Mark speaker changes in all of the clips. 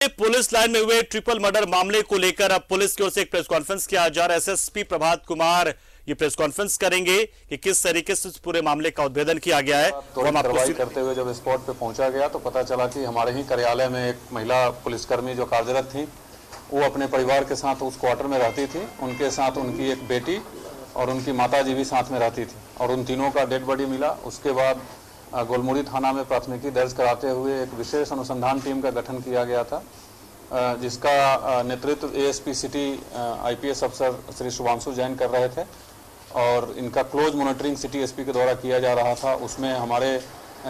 Speaker 1: Police line में हुए triple murder मामले को लेकर अब पुलिस की ओर से एक प्रेस कॉन्फ्रेंस किया जा रहा है। एसएसपी प्रभात कुमार ये प्रेस कॉन्फ्रेंस करेंगे कि किस तरीके से पूरे मामले का उद्भेदन किया गया है।
Speaker 2: तो हम कार्रवाई करते हुए जब स्पॉट पे पहुंचा गया तो पता चला कि हमारे ही कार्यालय में एक महिला पुलिसकर्मी जो कार्यरत थी, वो अपने परिवार के साथ उस क्वार्टर में रहती थी। उनके साथ उनकी एक बेटी और उनकी माताजी भी साथ में रहती थी और उन तीनों का डेड बॉडी मिला। उसके बाद गोलमुरी थाना में प्राथमिकी दर्ज कराते हुए एक विशेष अनुसंधान टीम का गठन किया गया था, जिसका नेतृत्व एएसपी सिटी आईपीएस अफसर श्री शुभांशु जैन कर रहे थे और इनका क्लोज मॉनिटरिंग सिटी एसपी के द्वारा किया जा रहा था। उसमें हमारे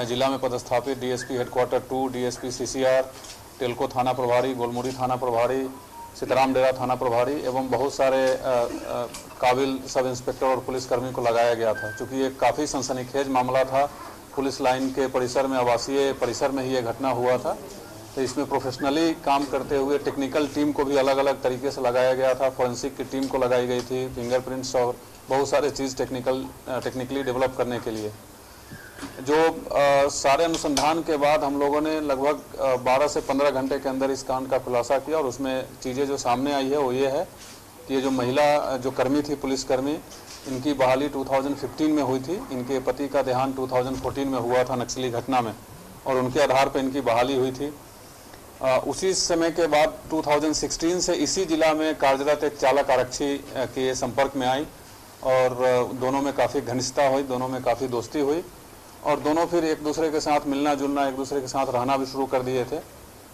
Speaker 2: जिला में पदस्थापित DSP headquarter 2, DSP CCR, Telco थाना प्रभारी, गोलमुरी थाना प्रभारी, सीताराम डेरा थाना प्रभारी एवं बहुत सारे काबिल सब इंस्पेक्टर और पुलिसकर्मी को लगाया गया था। चूँकि एक काफ़ी सनसनीखेज मामला था, पुलिस लाइन के परिसर में, आवासीय परिसर में ही ये घटना हुआ था, तो इसमें प्रोफेशनली काम करते हुए टेक्निकल टीम को भी अलग अलग तरीके से लगाया गया था। फॉरेंसिक की टीम को लगाई गई थी, फिंगरप्रिंट्स और बहुत सारे चीज़ टेक्निकली डेवलप करने के लिए। जो सारे अनुसंधान के बाद हम लोगों ने लगभग 12 से 15 घंटे के अंदर इस कांड का खुलासा किया और उसमें चीज़ें जो सामने आई है वो ये है कि ये जो महिला जो कर्मी थी, पुलिसकर्मी, इनकी बहाली 2015 में हुई थी। इनके पति का देहांत 2014 में हुआ था नक्सली घटना में और उनके आधार पर इनकी बहाली हुई थी। उसी समय के बाद 2016 से इसी जिला में कार्यरत एक चालक आरक्षी के संपर्क में आई और दोनों में काफ़ी घनिष्ठता हुई, दोनों में काफ़ी दोस्ती हुई और दोनों फिर एक दूसरे के साथ मिलना जुलना, एक दूसरे के साथ रहना भी शुरू कर दिए थे।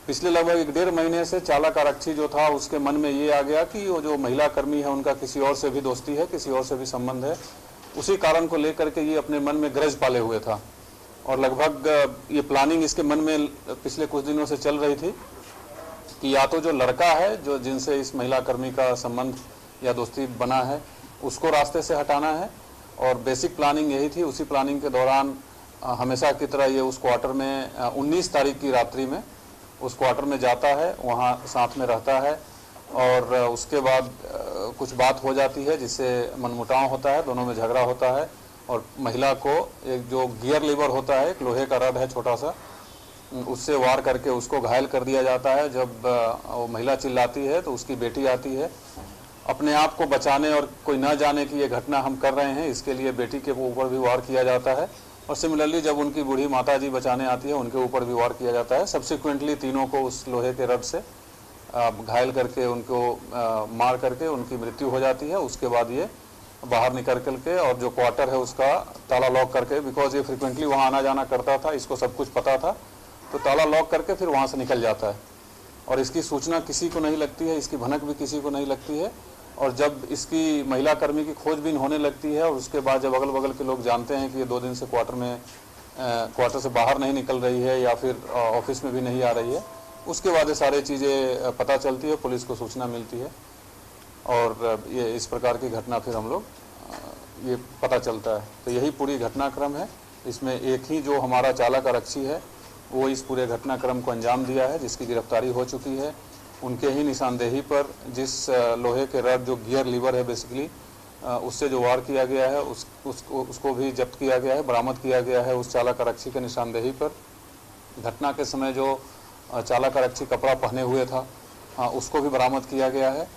Speaker 2: पिछले लगभग 1.5 महीने से चालक आरक्षी जो था उसके मन में ये आ गया कि वो जो महिला कर्मी है उनका किसी और से भी दोस्ती है, किसी और से भी संबंध है। उसी कारण को लेकर के ये अपने मन में ग्रज पाले हुए था और लगभग ये प्लानिंग इसके मन में पिछले कुछ दिनों से चल रही थी कि या तो जो लड़का है जो जिनसे इस महिला कर्मी का संबंध या दोस्ती बना है उसको रास्ते से हटाना है और बेसिक प्लानिंग यही थी। उसी प्लानिंग के दौरान हमेशा की तरह ये उस क्वार्टर में 19 तारीख की रात्रि में उस क्वार्टर में जाता है, वहाँ साथ में रहता है और उसके बाद कुछ बात हो जाती है जिससे मनमुटाव होता है, दोनों में झगड़ा होता है और महिला को एक जो गियर लीवर होता है, एक लोहे का रड है छोटा सा, उससे वार करके उसको घायल कर दिया जाता है। जब वो महिला चिल्लाती है तो उसकी बेटी आती है अपने आप को बचाने और कोई ना जाने कि ये घटना हम कर रहे हैं, इसके लिए बेटी के ऊपर भी वार किया जाता है और सिमिलरली जब उनकी बूढ़ी माताजी बचाने आती है उनके ऊपर भी वार किया जाता है। सब्सिक्वेंटली तीनों को उस लोहे के रड से घायल करके उनको मार करके उनकी मृत्यु हो जाती है। उसके बाद ये बाहर निकल के और जो क्वार्टर है उसका ताला लॉक करके, बिकॉज ये फ्रिक्वेंटली वहाँ आना जाना करता था, इसको सब कुछ पता था, तो ताला लॉक करके फिर वहाँ से निकल जाता है और इसकी सूचना किसी को नहीं लगती है, इसकी भनक भी किसी को नहीं लगती है। और जब इसकी महिला कर्मी की खोजबीन होने लगती है और उसके बाद जब अगल बगल के लोग जानते हैं कि ये 2 दिन से क्वार्टर से बाहर नहीं निकल रही है या फिर ऑफिस में भी नहीं आ रही है, उसके बाद ये सारी चीज़ें पता चलती है, पुलिस को सूचना मिलती है और ये इस प्रकार की घटना फिर हम लोग ये पता चलता है। तो यही पूरी घटनाक्रम है। इसमें एक ही जो हमारा चालक आरक्षी है वो इस पूरे घटनाक्रम को अंजाम दिया है, जिसकी गिरफ्तारी हो चुकी है। उनके ही निशानदेही पर जिस लोहे के रड जो गियर लीवर है बेसिकली, उससे जो वार किया गया है उसको भी जब्त किया गया है, बरामद किया गया है उस चालक आरक्षी के निशानदेही पर। घटना के समय जो चालक आरक्षी कपड़ा पहने हुए था उसको भी बरामद किया गया है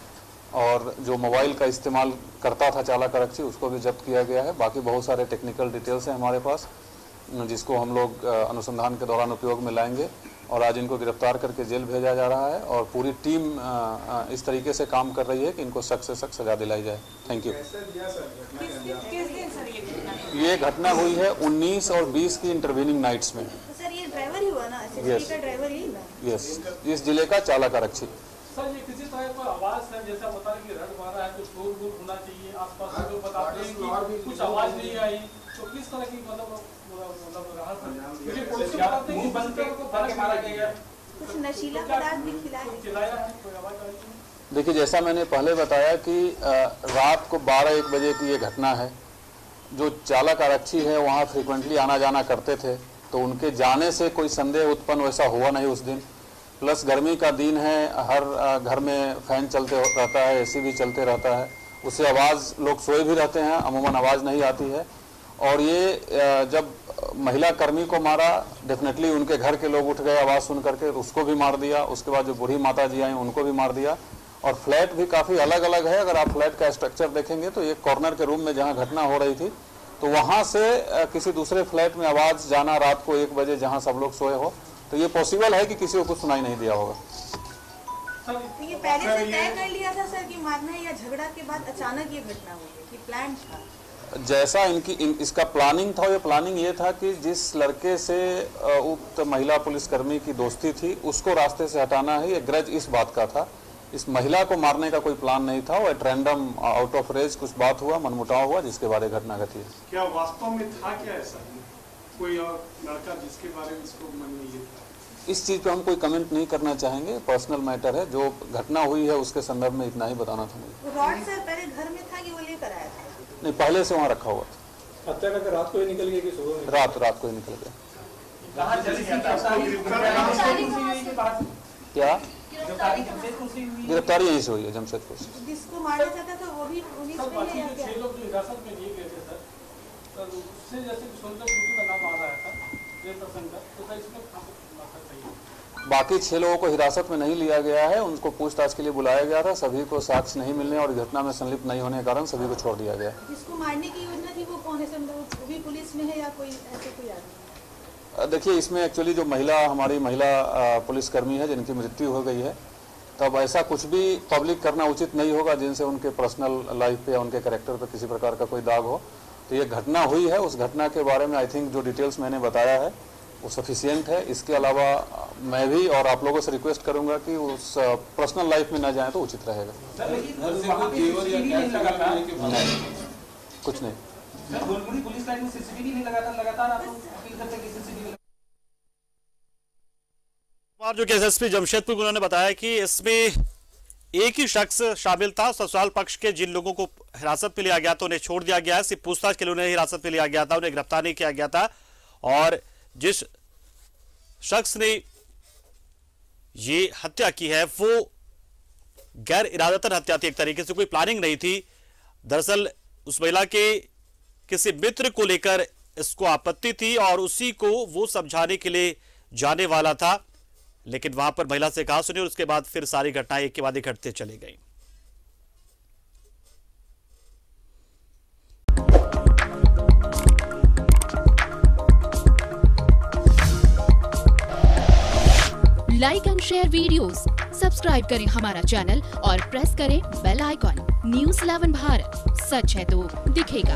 Speaker 2: और जो मोबाइल का इस्तेमाल करता था चालक आरक्षी उसको भी जब्त किया गया है। बाकी बहुत सारे टेक्निकल डिटेल्स हैं हमारे पास जिसको हम लोग अनुसंधान के दौरान उपयोग में लाएंगे और आज इनको गिरफ्तार करके जेल भेजा जा रहा है और पूरी टीम इस तरीके से काम कर रही है कि इनको सख्त से सख्त सजा दिलाई जाए। Thank you. ये घटना हुई है 19 और 20 की इंटरवीनिंग नाइट्स में।
Speaker 3: सर ये ड्राइवर ही हुआ ना, एसएसपी का ड्राइवर ही ना?
Speaker 2: यस, इस जिले का चालक आरक्षी।
Speaker 4: सर ये किसी तरह का आवाज है, जैसा बता रहे कि रड मारा है तो शोर होना चाहिए आसपास, जो बताते हैं कि कुछ आवाज नहीं आई, तो किस तरह की मतलब पुलिस बताते हैं कि बंद करके मारा गया,
Speaker 3: कुछ नशीला पदार्थ भी खिलाया है?
Speaker 2: देखिए, जैसा मैंने पहले बताया कि रात को 12-1 बजे की ये घटना है। जो चालक आरक्षी है वहाँ फ्रिक्वेंटली आना जाना करते थे, तो उनके जाने से कोई संदेह उत्पन्न वैसा हुआ नहीं उस दिन। प्लस गर्मी का दिन है, हर घर में फैन चलते रहता है, एसी भी चलते रहता है, उससे आवाज़, लोग सोए भी रहते हैं, अमूमन आवाज़ नहीं आती है और ये जब महिला कर्मी को मारा, डेफिनेटली उनके घर के लोग उठ गए आवाज़ सुन करके, उसको भी मार दिया। उसके बाद जो बूढ़ी माता जी आई उनको भी मार दिया। और फ्लैट भी काफ़ी अलग अलग है। अगर आप फ्लैट का स्ट्रक्चर देखेंगे तो एक कॉर्नर के रूम में जहाँ घटना हो रही थी, तो वहाँ से किसी दूसरे फ्लैट में आवाज़ जाना रात को 1 बजे जहाँ सब लोग सोए हो, तो ये पॉसिबल है कि किसी को कुछ सुनाई नहीं दिया होगा।
Speaker 3: तो ये पहले से तय कर लिया था सर कि मारना है, या झगड़ा के बाद अचानक ये घटना हुई कि प्लान था?
Speaker 2: जैसा इसका प्लानिंग था, ये प्लानिंग ये था कि जिस लड़के से उक्त महिला पुलिसकर्मी की दोस्ती थी उसको रास्ते से हटाना है। ये ग्रज इस बात का था। इस महिला को मारने का कोई प्लान नहीं था। वो at random out of rage कुछ बात हुआ, मनमुटाव हुआ, जिसके बारे घटना घटी है।
Speaker 5: क्या वास्तव में था क्या ऐसा कोई और लड़का जिसके बारे में इसको मन में ये था?
Speaker 2: इस चीज़ पे हम कोई कमेंट नहीं करना चाहेंगे, पर्सनल मैटर है। जो घटना हुई है उसके संदर्भ में इतना ही बताना था मुझे।
Speaker 3: रॉड सर पहले घर में था कि वो लेकर आया था?
Speaker 2: नहीं, पहले से वहाँ रखा हुआ था।
Speaker 5: हत्या करके रात को ही निकल गया कि सुबह?
Speaker 2: रात को ही निकल गया। क्या गिरफ्तारी यहीं से हुई है, जमशेदपुर से।
Speaker 3: जिसको मारा जाता था वो भी पुलिस में है या क्या?
Speaker 4: 6 लोग जो हिरासत में लिए गए थे सर, उससे जैसे सोनकर टुटू का नाम आ रहा था प्रसंग का, तो सर इसमें
Speaker 2: बाकी 6 लोगों को हिरासत में नहीं लिया गया है। उनको पूछताछ के लिए बुलाया गया था। सभी को साक्ष्य नहीं मिलने और घटना में संलिप्त नहीं होने के कारण सभी को छोड़ दिया गया।
Speaker 3: जिसको मारने की योजना थी वो कौन है सर? वो भी पुलिस में है या कोई ऐसे कोई आदमी?
Speaker 2: देखिए, इसमें एक्चुअली जो हमारी महिला पुलिसकर्मी है जिनकी मृत्यु हो गई है, तब ऐसा कुछ भी पब्लिक करना उचित नहीं होगा जिनसे उनके पर्सनल लाइफ पे या उनके कैरेक्टर पे किसी प्रकार का कोई दाग हो। तो ये घटना हुई है, उस घटना के बारे में आई थिंक जो डिटेल्स मैंने बताया है वो सफिशिएंट है। इसके अलावा मैं भी और आप लोगों से रिक्वेस्ट करूंगा कि उस पर्सनल लाइफ में ना जाएं तो उचित रहेगा। कुछ नहीं।
Speaker 6: पुलिस लाइन में सीसीटीवी नहीं लगातार आप अपील करते हैं कि सीसीटीवी।
Speaker 1: जो कि एसएसपी जमशेदपुर उन्होंने बताया कि इसमें एक ही शख्स शामिल था। ससुराल पक्ष के जिन लोगों को हिरासत में लिया गया था उन्हें छोड़ दिया गया। सिर्फ पूछताछ के लिए उन्हें हिरासत में लिया गया था, उन्हें गिरफ्तार नहीं किया गया था। और जिस शख्स ने ये हत्या की है वो गैर इरादतन हत्या थी, एक तरीके से कोई प्लानिंग नहीं थी। दरअसल उस महिला के किसी मित्र को लेकर इसको आपत्ति थी और उसी को वो समझाने के लिए जाने वाला था, लेकिन वहां पर महिला से कहा सुनी और उसके बाद फिर सारी घटनाएं एक के बाद एक घटते चली गई।
Speaker 7: Like and share videos, subscribe करें हमारा चैनल और प्रेस करें बेल आइकॉन। न्यूज़ 11 भारत, सच है तो दिखेगा।